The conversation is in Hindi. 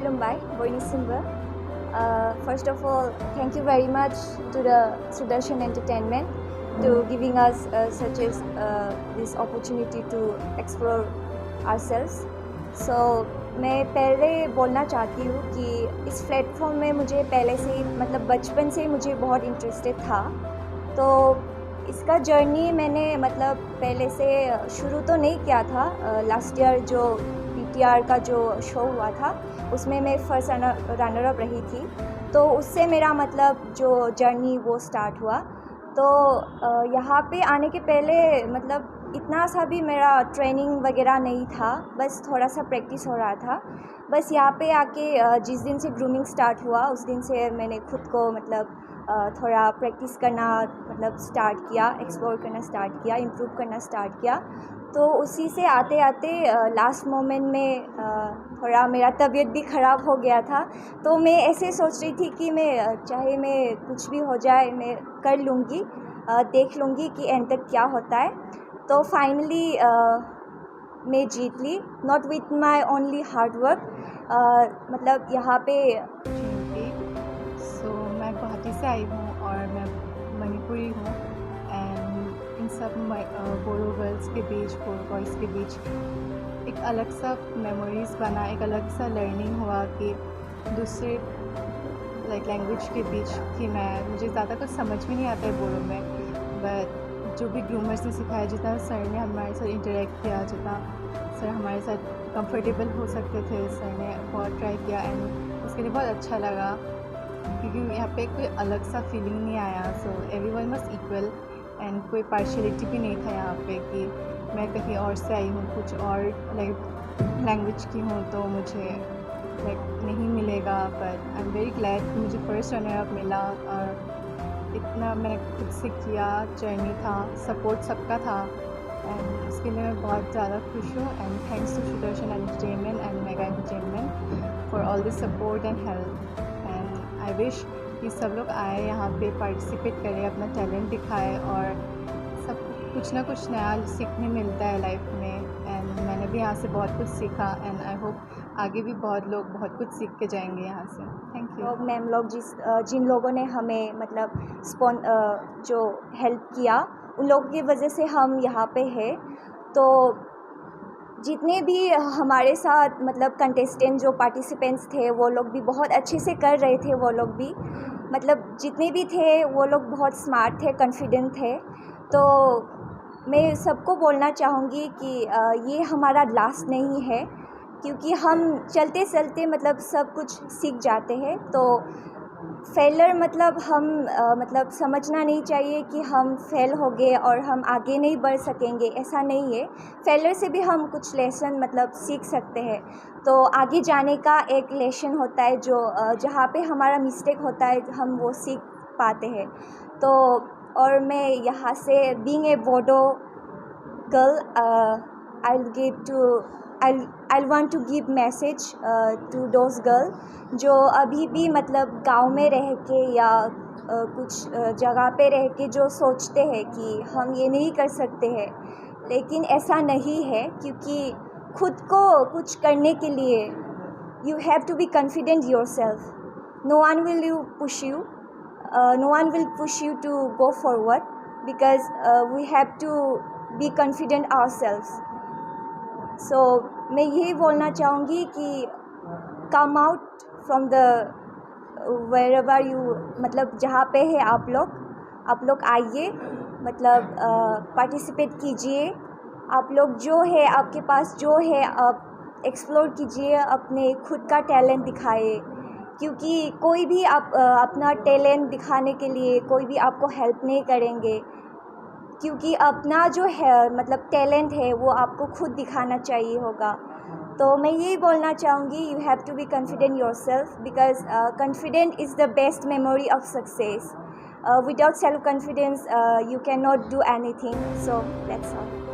Khulumbai, Boinisimba. First of all, thank you very much to the Sudarshan Entertainment to giving us this opportunity to explore ourselves. So मैं पहले बोलना चाहती हूँ कि इस प्लेटफॉर्म में मुझे पहले से ही मतलब बचपन से ही मुझे बहुत इंटरेस्टेड था. तो इसका जर्नी मैंने मतलब पहले से शुरू तो नहीं किया था. लास्ट ईयर जो पीटीआर का जो शो हुआ था उसमें मैं फर्स्ट रनर अप रही थी. तो उससे मेरा मतलब जो जर्नी वो स्टार्ट हुआ. तो यहाँ पे आने के पहले मतलब इतना सा भी मेरा ट्रेनिंग वगैरह नहीं था, बस थोड़ा सा प्रैक्टिस हो रहा था. बस यहाँ पे आके जिस दिन से ग्रूमिंग स्टार्ट हुआ उस दिन से मैंने खुद को मतलब थोड़ा प्रैक्टिस करना मतलब स्टार्ट किया, एक्सप्लोर करना स्टार्ट किया, इम्प्रूव करना स्टार्ट किया. तो उसी से आते आते लास्ट मोमेंट में थोड़ा मेरा तबीयत भी ख़राब हो गया था. तो मैं ऐसे सोच रही थी कि मैं चाहे मैं कुछ भी हो जाए मैं कर लूँगी, देख लूँगी कि एंड तक क्या होता है. तो फाइनली मैं जीत ली, not with my only hard work. मतलब यहाँ पे मैं गुवाहाटी से आई हूँ और मैं मणिपुरी हूँ. एंड इन सब बोरो गर्ल्स के बीच, बोरो बॉयज़ के बीच एक अलग सा मेमोरीज़ बना, एक अलग सा लर्निंग हुआ कि दूसरे लैंग्वेज के बीच कि मुझे ज़्यादा कुछ समझ में नहीं आता है बोरो में. बट जो भी ग्रूमर्स ने सिखाया, जितना सर ने हमारे साथ इंटरेक्ट किया, जितना सर हमारे साथ कंफर्टेबल हो सकते थे, सर ने बहुत ट्राई किया. एंड उसके लिए बहुत अच्छा लगा क्योंकि यहाँ पे कोई अलग सा फीलिंग नहीं आया. So everyone was equal and कोई पार्शियलिटी भी नहीं था यहाँ पे कि मैं कहीं और से आई हूँ, कुछ और लैंग्वेज की हूँ तो मुझे नहीं मिलेगा. But I am very glad कि मुझे फर्स्ट रनर अप मिला और इतना मैंने खुद से किया, जर्नी था, सपोर्ट सबका था. एंड इसके लिए मैं बहुत ज़्यादा खुश हूँ. And thanks to Sudarshan entertainment and mega entertainment for all this support and help. I wish कि सब लोग आए यहाँ पे, पार्टिसिपेट करें, अपना टैलेंट दिखाए और सब कुछ ना कुछ नया सीखने मिलता है लाइफ में. एंड मैंने भी यहाँ से बहुत कुछ सीखा एंड आई होप आगे भी बहुत लोग बहुत कुछ सीख के जाएंगे यहाँ से. Thank you. मैम लोग जिन लोगों ने हमें मतलब जो हेल्प किया उन लोगों की वजह से हम यहाँ पे हैं. तो जितने भी हमारे साथ मतलब कंटेस्टेंट जो पार्टिसिपेंट्स थे वो लोग भी बहुत अच्छे से कर रहे थे. वो लोग भी मतलब जितने भी थे वो लोग बहुत स्मार्ट थे, कॉन्फिडेंट थे. तो मैं सबको बोलना चाहूँगी कि ये हमारा लास्ट नहीं है, क्योंकि हम चलते चलते मतलब सब कुछ सीख जाते हैं. तो फेलर मतलब हम मतलब समझना नहीं चाहिए कि हम फेल हो गए और हम आगे नहीं बढ़ सकेंगे, ऐसा नहीं है. फेलर से भी हम कुछ लेसन मतलब सीख सकते हैं. तो आगे जाने का एक लेसन होता है जो जहाँ पे हमारा मिस्टेक होता है हम वो सीख पाते हैं. तो और मैं यहाँ से being a Bodo girl I want to give message to those girl जो अभी भी मतलब गांव में रह के या कुछ जगह पे रह के जो सोचते हैं कि हम ये नहीं कर सकते हैं. लेकिन ऐसा नहीं है, क्योंकि खुद को कुछ करने के लिए you have to be confident yourself. No one will push you to go forward because we have to be confident ourselves. So मैं यही बोलना चाहूँगी कि come out from the wherever you मतलब जहाँ पे है आप लोग आइए, मतलब पार्टिसिपेट कीजिए. आप लोग जो है आपके पास जो है आप एक्सप्लोर कीजिए, अपने खुद का टैलेंट दिखाइए. क्योंकि कोई भी अपना टैलेंट दिखाने के लिए कोई भी आपको हेल्प नहीं करेंगे, क्योंकि अपना जो है मतलब टैलेंट है वो आपको खुद दिखाना चाहिए होगा. तो मैं यही बोलना चाहूँगी, you have to be confident yourself because confident is the best memory of success. Without self confidence you cannot do anything. So that's all.